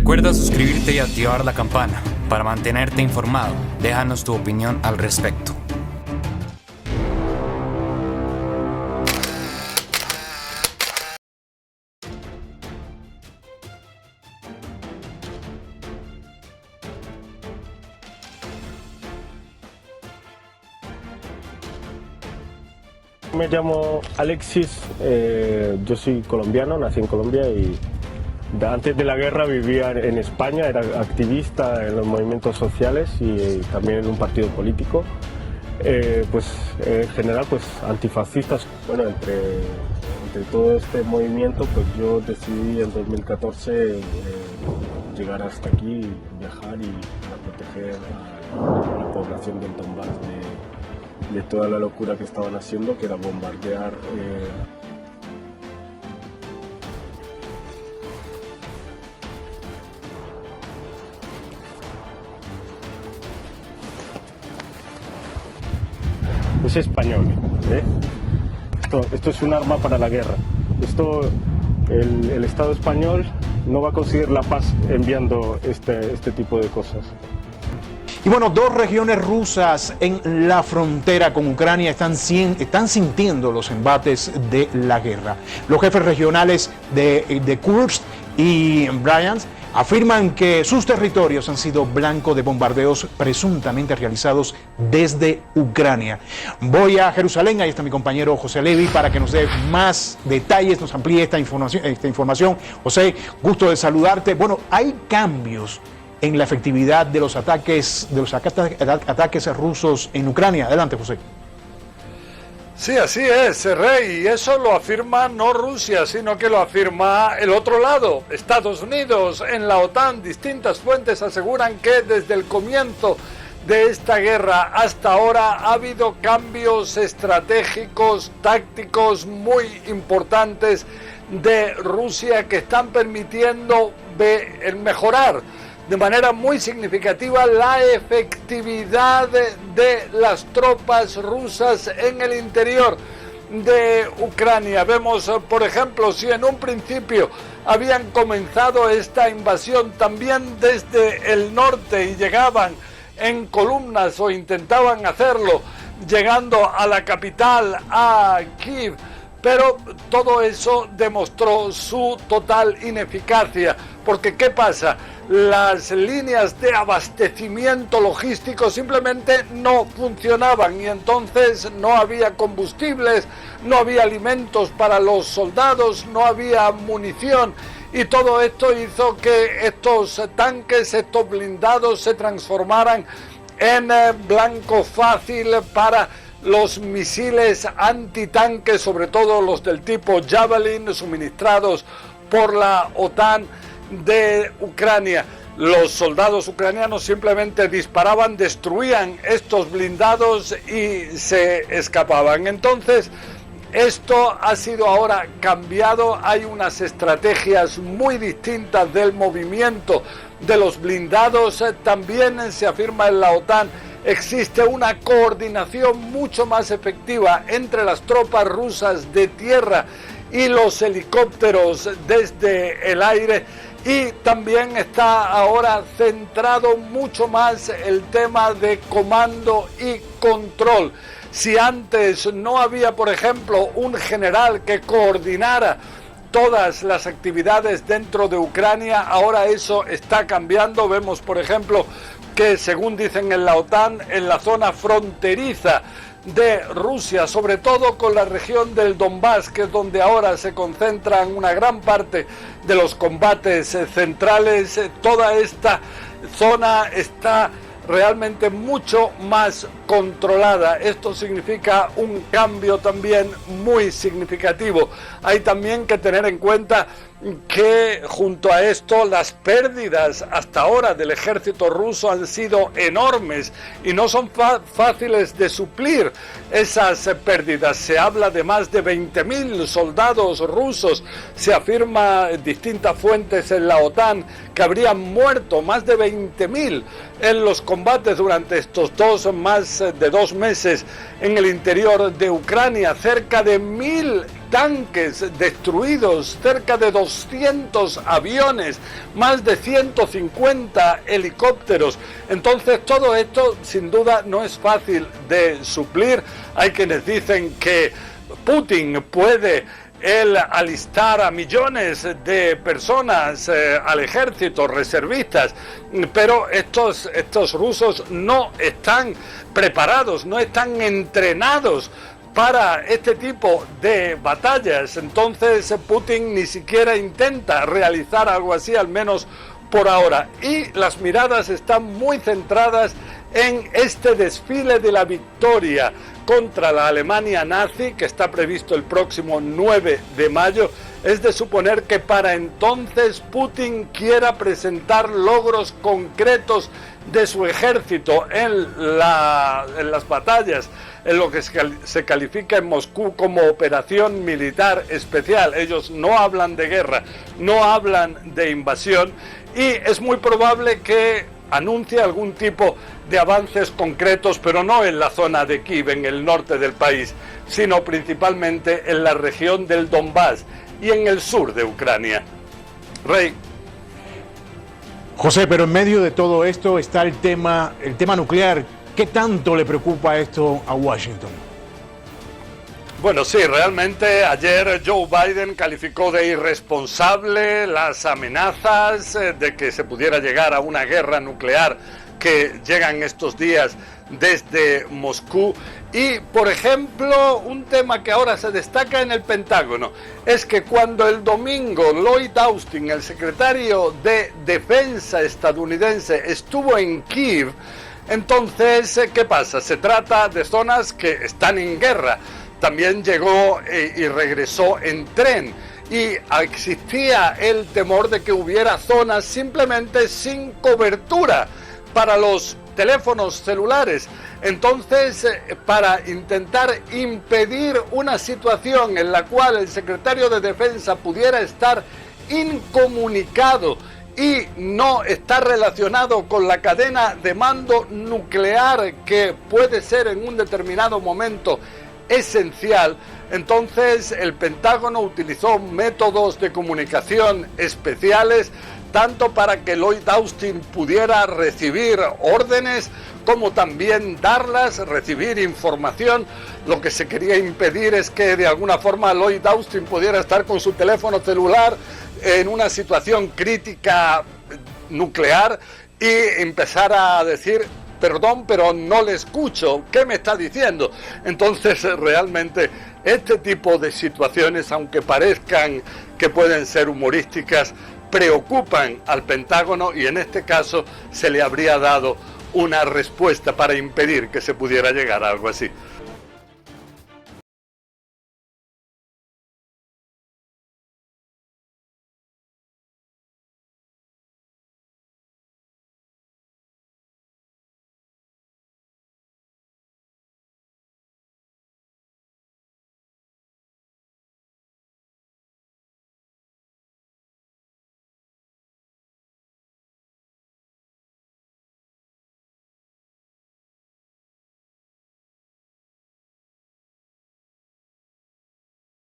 Recuerda suscribirte y activar la campana para mantenerte informado. Déjanos tu opinión al respecto. Me llamo Alexis, yo soy colombiano, nací en Colombia y antes de la guerra vivía en España, era activista en los movimientos sociales y también en un partido político, pues en general pues antifascistas. Bueno, entre todo este movimiento pues yo decidí en 2014 llegar hasta aquí, viajar y para proteger a la población del Donbass de toda la locura que estaban haciendo, que era bombardear es español, ¿eh? Esto es un arma para la guerra. El Estado español no va a conseguir la paz enviando este tipo de cosas. Y bueno, dos regiones rusas en la frontera con Ucrania están sintiendo los embates de la guerra. Los jefes regionales de Kursk y Bryansk afirman que sus territorios han sido blanco de bombardeos presuntamente realizados desde Ucrania. Voy a Jerusalén, ahí está mi compañero José Levi para que nos dé más detalles, nos amplíe esta información. José, gusto de saludarte. Bueno, hay cambios en la efectividad de los ataques rusos en Ucrania. Adelante, José. Sí, así es, Rey, y eso lo afirma no Rusia, sino que lo afirma el otro lado, Estados Unidos. En la OTAN, distintas fuentes aseguran que desde el comienzo de esta guerra hasta ahora ha habido cambios estratégicos, tácticos muy importantes de Rusia que están permitiendo mejorar de manera muy significativa la efectividad de las tropas rusas en el interior de Ucrania. Vemos, por ejemplo, si en un principio habían comenzado esta invasión también desde el norte y llegaban en columnas o intentaban hacerlo llegando a la capital, a Kiev, pero todo eso demostró su total ineficacia, porque ¿qué pasa? Las líneas de abastecimiento logístico simplemente no funcionaban y entonces no había combustibles, no había alimentos para los soldados, no había munición, y todo esto hizo que estos tanques, estos blindados se transformaran en blanco fácil para los misiles antitanques, sobre todo los del tipo Javelin, suministrados por la OTAN de Ucrania. Los soldados ucranianos simplemente disparaban, destruían estos blindados y se escapaban. Entonces, esto ha sido ahora cambiado. Hay unas estrategias muy distintas del movimiento de los blindados. También se afirma en la OTAN existe una coordinación mucho más efectiva entre las tropas rusas de tierra y los helicópteros desde el aire, y también está ahora centrado mucho más el tema de comando y control. Si antes no había, por ejemplo, un general que coordinara todas las actividades dentro de Ucrania, ahora eso está cambiando. Vemos, por ejemplo, que según dicen en la OTAN, en la zona fronteriza de Rusia, sobre todo con la región del Donbass, que es donde ahora se concentran una gran parte de los combates centrales, toda esta zona está realmente mucho más controlada. Esto significa un cambio también muy significativo. Hay también que tener en cuenta que junto a esto las pérdidas hasta ahora del ejército ruso han sido enormes y no son fáciles de suplir esas pérdidas. Se habla de más de 20.000 soldados rusos. Se afirma en distintas fuentes en la OTAN que habrían muerto más de 20.000 en los combates durante estos más de 2 meses en el interior de Ucrania. Cerca de 1.000 tanques destruidos, cerca de 200 aviones, más de 150 helicópteros. Entonces todo esto sin duda no es fácil de suplir. Hay quienes dicen que Putin puede alistar a millones de personas al ejército, reservistas, pero estos rusos no están preparados, no están entrenados para este tipo de batallas. Entonces Putin ni siquiera intenta realizar algo así, al menos por ahora. Y las miradas están muy centradas en este desfile de la victoria contra la Alemania nazi, que está previsto el próximo 9 de mayo. Es de suponer que para entonces Putin quiera presentar logros concretos de su ejército en las batallas, en lo que se califica en Moscú como operación militar especial. Ellos no hablan de guerra, no hablan de invasión, y es muy probable que anuncie algún tipo de avances concretos, pero no en la zona de Kiev, en el norte del país, sino principalmente en la región del Donbass y en el sur de Ucrania. Rey. José, pero en medio de todo esto está el tema nuclear. ¿Qué tanto le preocupa esto a Washington? Bueno, sí, realmente ayer Joe Biden calificó de irresponsable las amenazas de que se pudiera llegar a una guerra nuclear que llegan estos días desde Moscú. Y, por ejemplo, un tema que ahora se destaca en el Pentágono es que cuando el domingo Lloyd Austin, el secretario de Defensa estadounidense, estuvo en Kiev, entonces, ¿qué pasa? Se trata de zonas que están en guerra. También llegó y regresó en tren, y existía el temor de que hubiera zonas simplemente sin cobertura para los teléfonos celulares. Entonces, para intentar impedir una situación en la cual el secretario de Defensa pudiera estar incomunicado y no está relacionado con la cadena de mando nuclear, que puede ser en un determinado momento esencial, entonces el Pentágono utilizó métodos de comunicación especiales, tanto para que Lloyd Austin pudiera recibir órdenes como también darlas, recibir información. Lo que se quería impedir es que de alguna forma Lloyd Austin pudiera estar con su teléfono celular en una situación crítica nuclear y empezar a decir: perdón, pero no le escucho, ¿qué me está diciendo? Entonces, realmente, este tipo de situaciones, aunque parezcan que pueden ser humorísticas, preocupan al Pentágono, y en este caso se le habría dado una respuesta para impedir que se pudiera llegar a algo así.